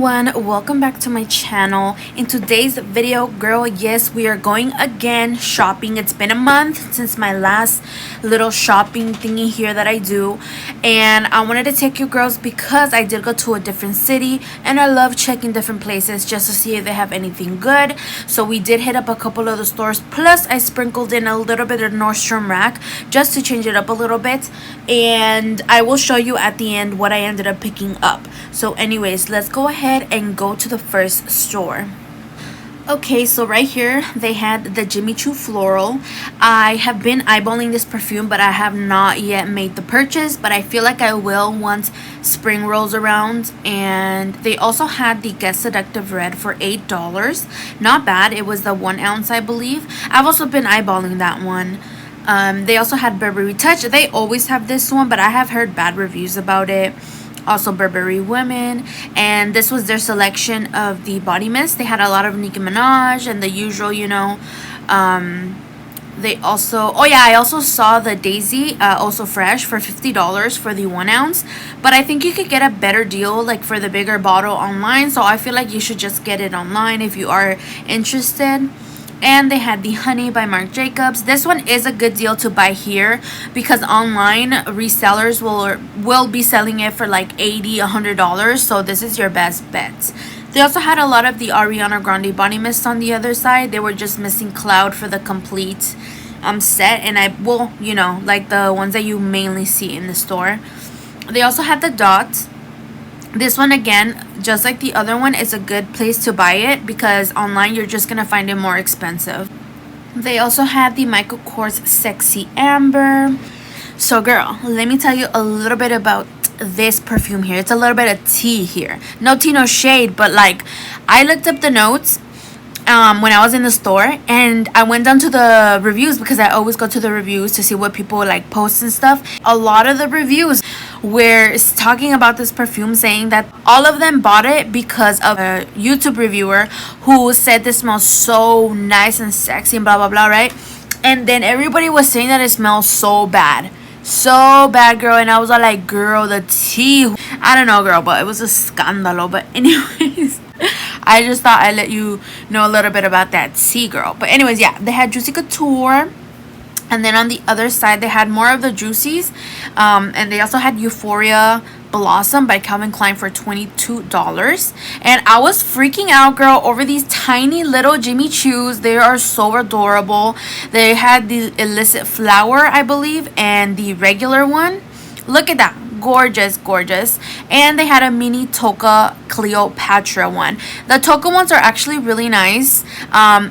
everyone, welcome back to my channel. In today's video, girl, yes, we are going again shopping. It's been a month since my last little shopping thingy here that I do, and I wanted to take you girls because I did go to a different city and I love checking different places just to see if they have anything good. So we did hit up a couple of the stores, plus I sprinkled in a little bit of Nordstrom Rack just to change it up a little bit, and I will show you at the end what I ended up picking up. So anyways, let's go ahead and go to the first store. Okay, so right here they had the Jimmy Choo Floral. I have been eyeballing this perfume, but I have not yet made the purchase, but I feel like I will once spring rolls around. And they also had the Get Seductive Red for $8. Not bad. It was the 1 ounce, I believe. I've also been eyeballing that one. They also had Burberry Touch. They always have this one, but I have heard bad reviews about it. Also Burberry Women, and this was their selection of the body mist. They had a lot of Nicki Minaj and the usual, you know. They also, oh yeah, I also saw the Daisy also fresh for $50 for the 1 ounce, but I think you could get a better deal like for the bigger bottle online, so I feel like you should just get it online if you are interested. And they had the Honey by Marc Jacobs. This one is a good deal to buy here because online resellers will be selling it for like $80, $100. So this is your best bet. They also had a lot of the Ariana Grande body mist on the other side. They were just missing Cloud for the complete set, and I will, you know, like the ones that you mainly see in the store. They also had the Dot. This one, again, just like the other one, is a good place to buy it because online you're just gonna find it more expensive. They also had the Michael Kors Sexy Amber. So girl, let me tell you a little bit about this perfume here. It's a little bit of tea here. No tea, no shade, but like I looked up the notes when I was in the store, and I went down to the reviews because I always go to the reviews to see what people like post and stuff. A lot of the reviews were talking about this perfume, saying that all of them bought it because of a YouTube reviewer who said this smells so nice and sexy and blah blah blah, right? And then everybody was saying that it smells so bad, girl, and I was all like, girl, the tea, I don't know, girl, but it was a scandalo. But anyways, I just thought I'd let you know a little bit about that tea, girl. But anyways, yeah, they had Juicy Couture. And then on the other side, they had more of the Juicies. And they also had Euphoria Blossom by Calvin Klein for $22. And I was freaking out, girl, over these tiny little Jimmy Choos. They are so adorable. They had the Illicit Flower, I believe, and the regular one. Look at that. Gorgeous, gorgeous. And they had a mini Toka Cleopatra one. The Toka ones are actually really nice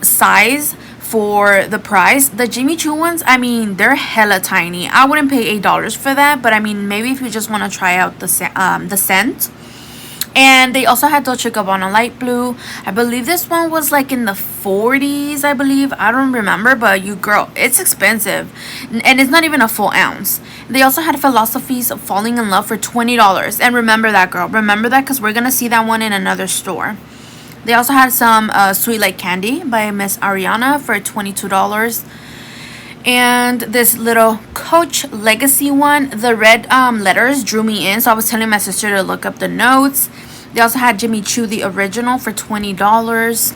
size for the price. The Jimmy Choo ones, I mean, they're hella tiny. I wouldn't pay $8 for that, but I mean, maybe if you just want to try out the scent. And they also had Dolce & Gabbana Light Blue. I believe this one was like in the 40s, I believe. I don't remember, but you girl, it's expensive. And it's not even a full ounce. They also had Philosophies of Falling in Love for $20. And remember that, girl. Remember that because we're going to see that one in another store. They also had some Sweet Like Candy by Miss Ariana for $22. And this little Coach Legacy one, the red letters drew me in, so I was telling my sister to look up the notes. They also had Jimmy Choo, the original, for $20.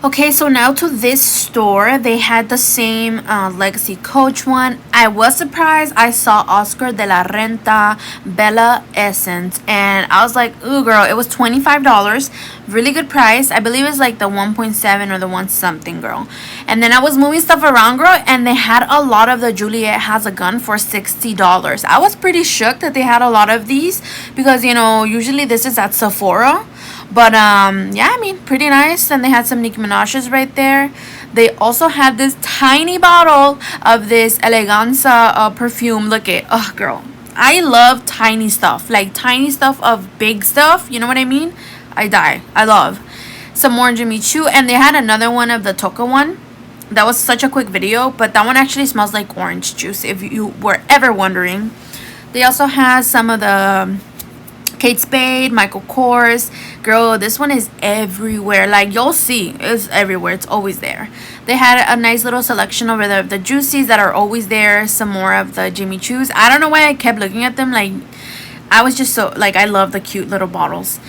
Okay, so now to this store. They had the same Legacy Coach one. I was surprised. I saw Oscar de la Renta Bella Essence, and I was like, ooh, girl, it was $25. Really good price. I believe it's like the 1.7 or the 1 something, girl. And then I was moving stuff around, girl, and they had a lot of the Juliet Has a Gun for $60. I was pretty shook that they had a lot of these because, you know, usually this is at Sephora. But yeah, I mean, pretty nice. And they had some Nicki Minaj's right there. They also had this tiny bottle of this Eleganza perfume. Look at, oh girl, I love tiny stuff, like tiny stuff of big stuff, you know what I mean? I die. I love some more Jimmy Choo. And they had another one of the Toka one. That was such a quick video, but that one actually smells like orange juice, if you were ever wondering. They also had some of the Kate Spade, Michael Kors. Girl, this one is everywhere. Like, you'll see, it's everywhere. It's always there. They had a nice little selection over there of the Juicies that are always there. Some more of the Jimmy Choos. I don't know why I kept looking at them. Like, I was just so like, I love the cute little bottles.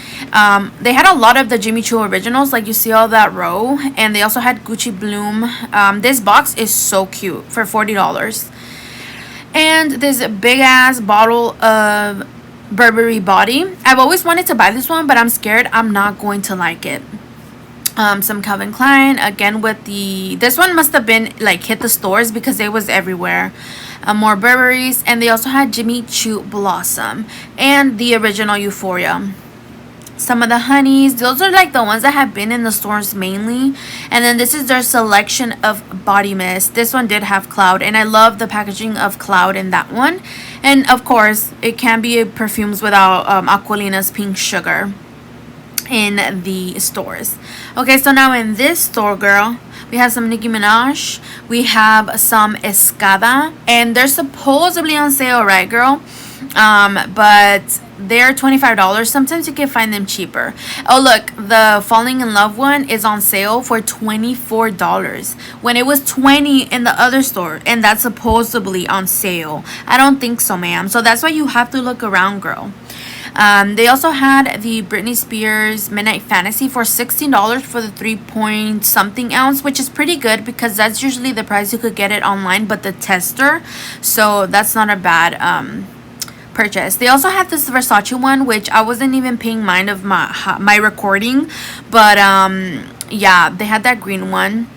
They had a lot of the Jimmy Choo originals, like you see all that row, and they also had Gucci Bloom. This box is so cute for $40. And this big ass bottle of Burberry Body. I've always wanted to buy this one, but I'm scared I'm not going to like it. Some Calvin Klein again with this one must have been like hit the stores because it was everywhere. More Burberry's, and they also had Jimmy Choo Blossom and the original Euphoria. Some of the honeys, those are like the ones that have been in the stores mainly. And then this is their selection of body mist. This one did have Cloud, and I love the packaging of Cloud in that one. And of course it can be perfumes without Aquilina's pink sugar in the stores. Okay, so now in this store, girl, we have some Nicki Minaj, we have some Escada, and they're supposedly on sale, right, girl? But they're $25. Sometimes you can find them cheaper. Oh, look, the Falling in Love one is on sale for $24 when it was $20 in the other store, and that's supposedly on sale. I don't think so, ma'am. So that's why you have to look around, girl. They also had the Britney Spears Midnight Fantasy for $16 for the 3 something ounce, which is pretty good because that's usually the price you could get it online, but the tester, so that's not a bad purchase. They also had this Versace one, which I wasn't even paying mind of my recording, but yeah, they had that green one.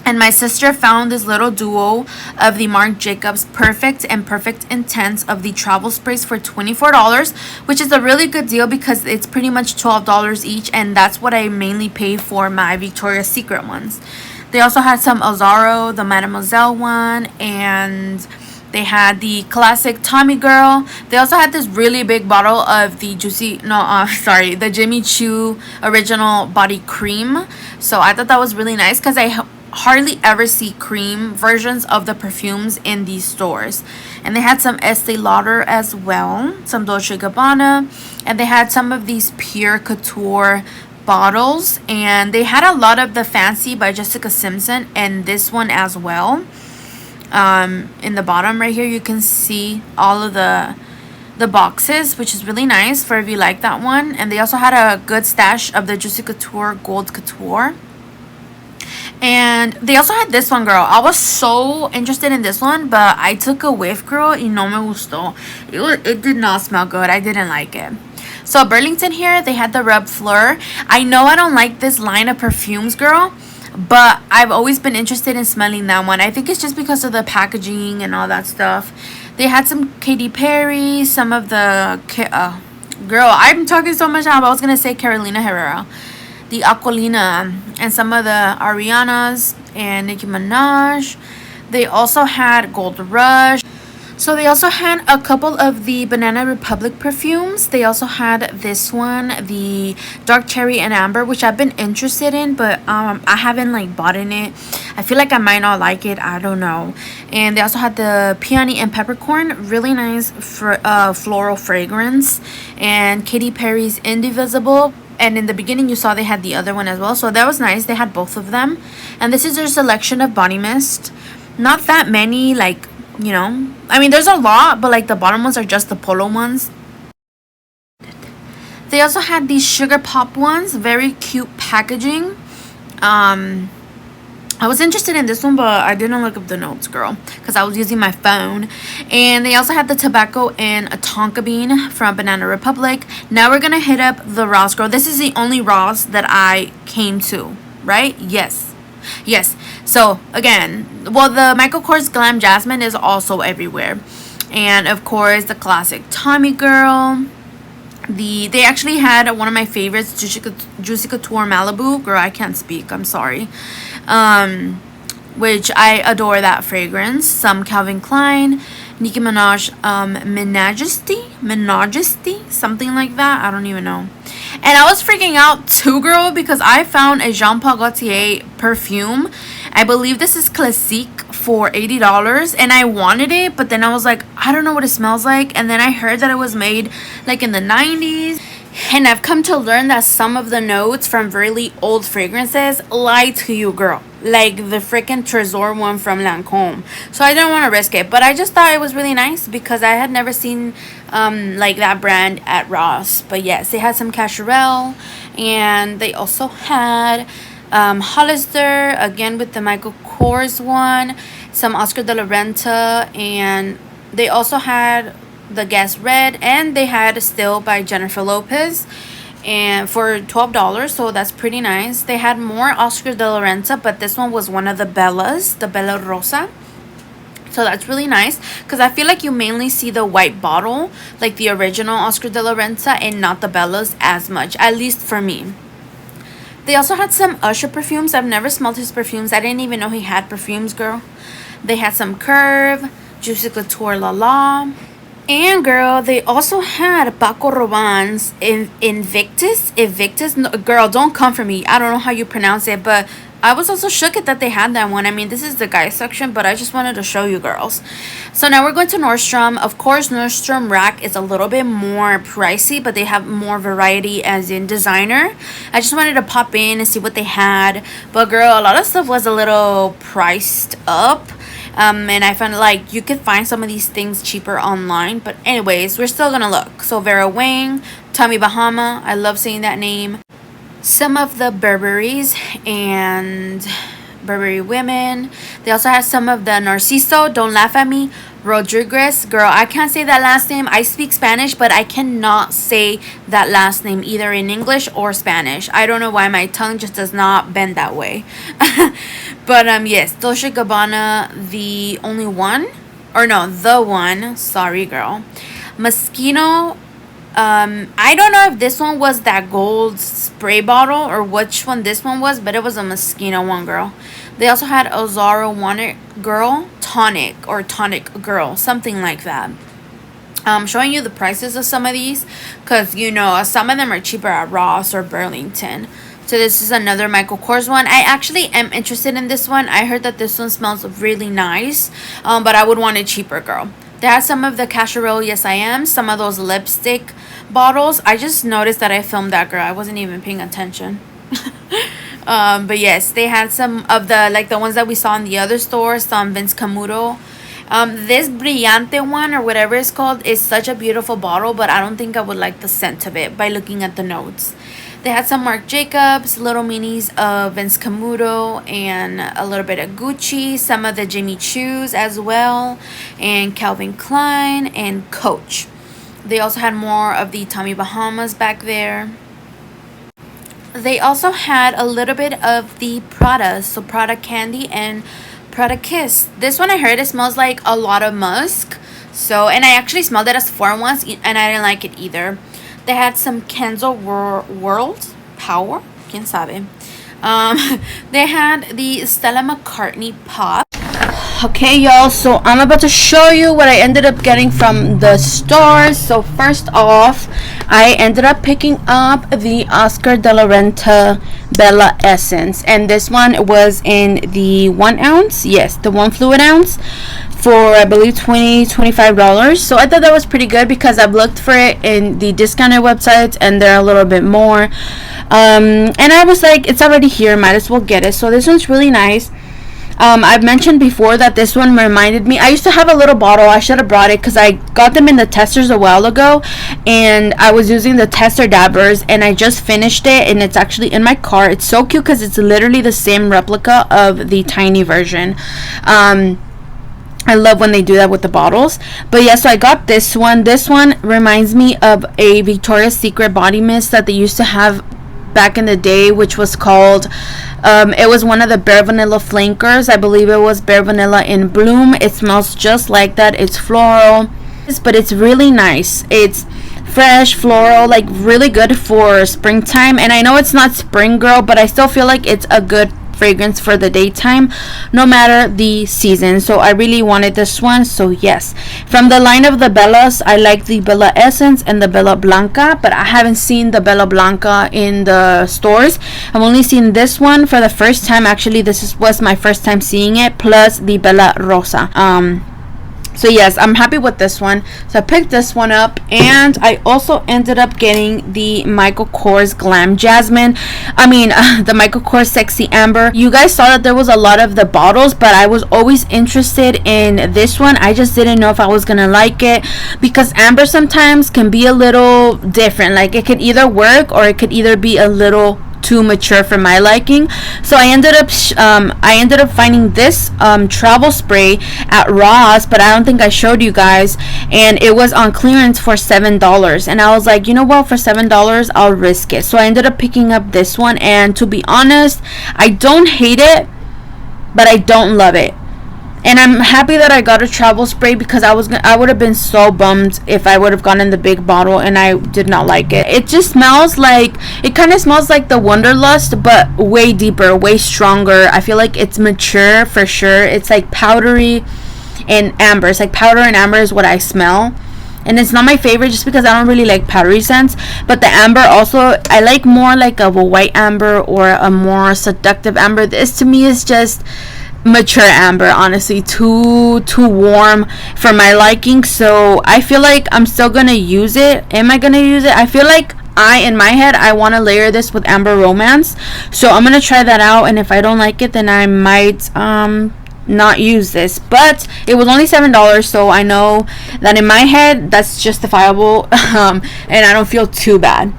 And my sister found this little duo of the Marc Jacobs Perfect and Perfect Intense of the travel sprays for $24, which is a really good deal because it's pretty much $12 each, and that's what I mainly pay for my Victoria's Secret ones. They also had some Ozaro, the Mademoiselle one, and they had the classic Tommy Girl. They also had this really big bottle of the the Jimmy Choo Original Body Cream. So I thought that was really nice because I hardly ever see cream versions of the perfumes in these stores. And they had some Estee Lauder as well, some Dolce & Gabbana, and they had some of these Pure Couture bottles, and they had a lot of the Fancy by Jessica Simpson and this one as well. In the bottom right here you can see all of the boxes, which is really nice for if you like that one. And they also had a good stash of the Juicy Couture Gold Couture. And they also had this one, girl. I was so interested in this one, but I took a whiff, girl, y no me gustó. It did not smell good. I didn't like it. So Burlington here, they had the Rub Fleur. I know I don't like this line of perfumes, girl, but I've always been interested in smelling that one. I think it's just because of the packaging and all that stuff. They had some Katy Perry, some of the girl, I'm talking so much now, but I was gonna say Carolina Herrera, the Aquilina, and some of the Arianas and Nicki Minaj. They also had Gold Rush. So they also had a couple of the Banana Republic perfumes. They also had this one, the Dark Cherry and Amber, which I've been interested in, but I haven't like bought in it. I feel like I might not like it. I don't know. And they also had the Peony and Peppercorn, really nice floral fragrance, and Katy Perry's Indivisible. And in the beginning you saw they had the other one as well, so that was nice. They had both of them. And this is their selection of body mist. Not that many, like, you know, I mean there's a lot, but like the bottom ones are just the Polo ones. They also had these Sugar Pop ones, very cute packaging. I was interested in this one, but I didn't look up the notes, girl, because I was using my phone. And they also had the Tobacco and a Tonka Bean from Banana Republic. Now we're gonna hit up the Ross, girl. This is the only Ross that I came to, right? Yes. So again, well, the Michael Kors Glam Jasmine is also everywhere, and of course the classic Tommy Girl. They actually had one of my favorites, Juicy Couture Malibu. Girl, I can't speak, I'm sorry. Which I adore that fragrance. Some Calvin Klein, Nicki Minaj, Majesty, something like that. I don't even know. And I was freaking out too, girl, because I found a Jean Paul Gaultier perfume. I believe this is Classique for $80, and I wanted it, but then I was like, I don't know what it smells like. And then I heard that it was made like in the 90s. And I've come to learn that some of the notes from really old fragrances lie to you, girl. Like the freaking Trésor one from Lancôme. So I didn't want to risk it. But I just thought it was really nice because I had never seen like that brand at Ross. But yes, they had some Cacharel. And they also had Hollister, again with the Michael Kors one. Some Oscar de la Renta. And they also had the Guess Red, and they had Still by Jennifer Lopez, and for $12, so that's pretty nice. They had more Oscar de la Renta, but this one was one of the Bellas, the Bella Rosa, so that's really nice because I feel like you mainly see the white bottle, like the original Oscar de la Renta, and not the Bellas as much, at least for me. They also had some Usher perfumes. I've never smelled his perfumes. I didn't even know he had perfumes, girl. They had some Curve, Juicy Couture La La. And girl, they also had Paco Rabanne's Invictus. No, girl, don't come for me. I don't know how you pronounce it, but I was also shook at that they had that one. I mean, this is the guy section, but I just wanted to show you girls. So now we're going to Nordstrom. Of course, Nordstrom Rack is a little bit more pricey, but they have more variety as in designer. I just wanted to pop in and see what they had. But girl, a lot of stuff was a little priced up. And I found like you could find some of these things cheaper online. But anyways, we're still gonna look. So Vera Wang, Tommy Bahama. I love saying that name. Some of the Burberrys and Burberry women. They also have some of the Narciso, Don't Laugh at Me, Rodriguez. Girl, I can't say that last name. I speak Spanish, but I cannot say that last name either in English or Spanish. I don't know why my tongue just does not bend that way. But yes, Dolce & Gabbana, the only one, or no, the one. Sorry, girl. Moschino. I don't know if this one was that gold spray bottle or which one this one was, but it was a Moschino one, girl. They also had Ozaro Wanted Girl Tonic or Tonic Girl, something like that. I'm showing you the prices of some of these because, you know, some of them are cheaper at Ross or Burlington. So this is another Michael Kors one. I actually am interested in this one. I heard that this one smells really nice, but I would want it cheaper, girl. They had some of the Cacharel Yes I Am, some of those lipstick bottles. I just noticed that I filmed that, girl. I wasn't even paying attention. But yes, they had some of the, like the ones that we saw in the other store, some Vince Camuto. This Brillante one or whatever it's called is such a beautiful bottle, but I don't think I would like the scent of it by looking at the notes. They had some Marc Jacobs, little minis of Vince Camuto, and a little bit of Gucci, some of the Jimmy Choos as well, and Calvin Klein and Coach. They also had more of the Tommy Bahamas back there. They also had a little bit of the Prada, so Prada Candy and Prada Kiss. This one I heard it smells like a lot of musk. So, and I actually smelled it as Sephora once, and I didn't like it either. They had some Kenzo World Power. Quien sabe. They had the Stella McCartney Pop. Okay, y'all, so I'm about to show you what I ended up getting from the store. So first off, I ended up picking up the Oscar de la Renta Bella Essence, and this one was in the 1 ounce. Yes, the 1 fluid ounce for I believe $25. So I thought that was pretty good because I've looked for it in the discounted websites and they're a little bit more. And I was like, it's already here, might as well get it. So this one's really nice. I've mentioned before that this one reminded me. I used to have a little bottle. I should have brought it because I got them in the testers a while ago, and I was using the tester dabbers, and I just finished it, and it's actually in my car. It's so cute because it's literally the same replica of the tiny version. I love when they do that with the bottles. But yeah, so I got this one. This one reminds me of a Victoria's Secret body mist that they used to have back in the day, which was called it was one of the Bare Vanilla flankers. I believe it was Bare Vanilla in Bloom. It smells just like that. It's floral, but it's really nice. It's fresh, floral, like really good for springtime. And I know it's not spring, girl, but I still feel like it's a good fragrance for the daytime no matter the season. So I really wanted this one. So yes, from the line of the Bellas, I like the Bella Essence and the Bella Blanca, but I haven't seen the Bella Blanca in the stores. I've only seen this one for the first time. Actually, was my first time seeing it, plus the Bella Rosa. So yes, I'm happy with this one. So I picked this one up, and I also ended up getting the Michael Kors Glam Jasmine. The Michael Kors Sexy Amber. You guys saw that there was a lot of the bottles, but I was always interested in this one. I just didn't know if I was gonna like it, because amber sometimes can be a little different. Like, it could either work or it could either be a little too mature for my liking. So I ended up finding this travel spray at Ross, but I don't think I showed you guys, and it was on clearance for $7, and I was like, you know what, for $7 I'll risk it. So I ended up picking up this one, and to be honest, I don't hate it, but I don't love it. And I'm happy that I got a travel spray, because I would have been so bummed if I would have gotten the big bottle and I did not like it. It just smells like, it kind of smells like the Wonderlust, but way deeper, way stronger. I feel like it's mature for sure. It's like powdery and amber. It's like powder and amber is what I smell. And it's not my favorite just because I don't really like powdery scents. But the amber also, I like more like of a white amber or a more seductive amber. This to me is just mature amber, honestly, too warm for my liking. So I feel like I'm still gonna use it. Am I gonna use it? I feel like in my head, I want to layer this with Amber Romance, so I'm gonna try that out, and if I don't like it, then I might not use this. But it was only $7, so I know that in my head that's justifiable, and I don't feel too bad.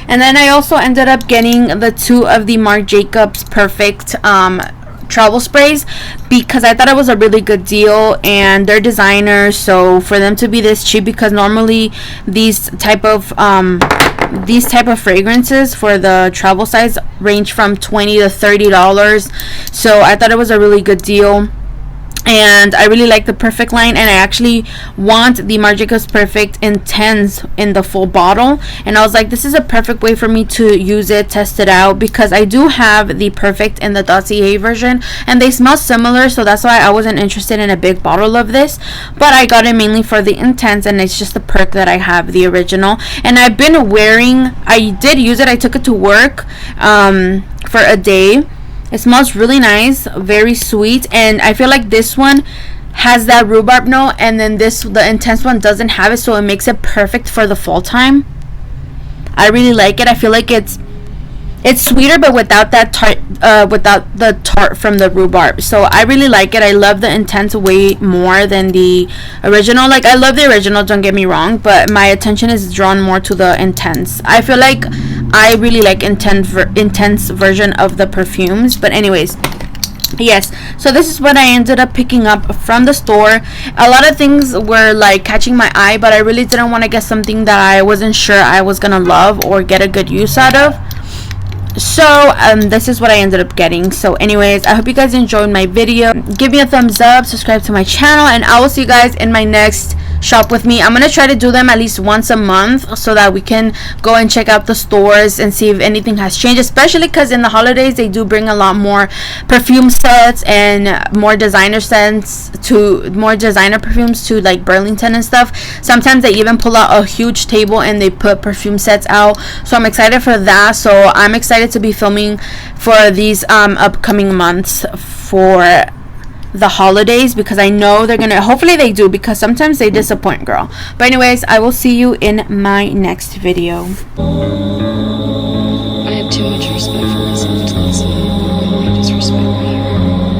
And then I also ended up getting the 2 of the Marc Jacobs Perfect travel sprays, because I thought it was a really good deal, and they're designers, so for them to be this cheap, because normally these type of fragrances for the travel size range from $20 to $30, so I thought it was a really good deal. And I really like the Perfect line, and I actually want the Marc Jacobs Perfect Intense in the full bottle, and I was like, this is a perfect way for me to use it, test it out, because I do have the Perfect in the Dossier version, and they smell similar, so that's why I wasn't interested in a big bottle of this. But I got it mainly for the Intense, and it's just the perk that I have, the original. And I've been wearing, I did use it, I took it to work for a day. It smells really nice, very sweet, and I feel like this one has that rhubarb note, and then the Intense one doesn't have it, so it makes it perfect for the fall time. I really like it. I feel like it's sweeter, but without that tart, without the tart from the rhubarb. So I really like it. I love the Intense way more than the original. Like, I love the original, don't get me wrong, but my attention is drawn more to the Intense. I feel like I really like intense version of the Perfumes. But anyways, yes, so this is what I ended up picking up from the store. A lot of things were like catching my eye, but I really didn't want to get something that I wasn't sure I was gonna love or get a good use out of. So this is what I ended up getting. So anyways, I hope you guys enjoyed my video. Give me a thumbs up, subscribe to my channel, and I will see you guys in my next shop with me. I'm gonna try to do them at least once a month, so that we can go and check out the stores and see if anything has changed, especially because in the holidays they do bring a lot more perfume sets and more designer perfumes to like Burlington and stuff. Sometimes they even pull out a huge table and they put perfume sets out, so I'm excited for that. So I'm excited to be filming for these upcoming months for the holidays, because I know they're gonna, hopefully they do, because sometimes they disappoint, girl. But anyways, I will see you in my next video. I have too much respect for myself to listen to disrespect me.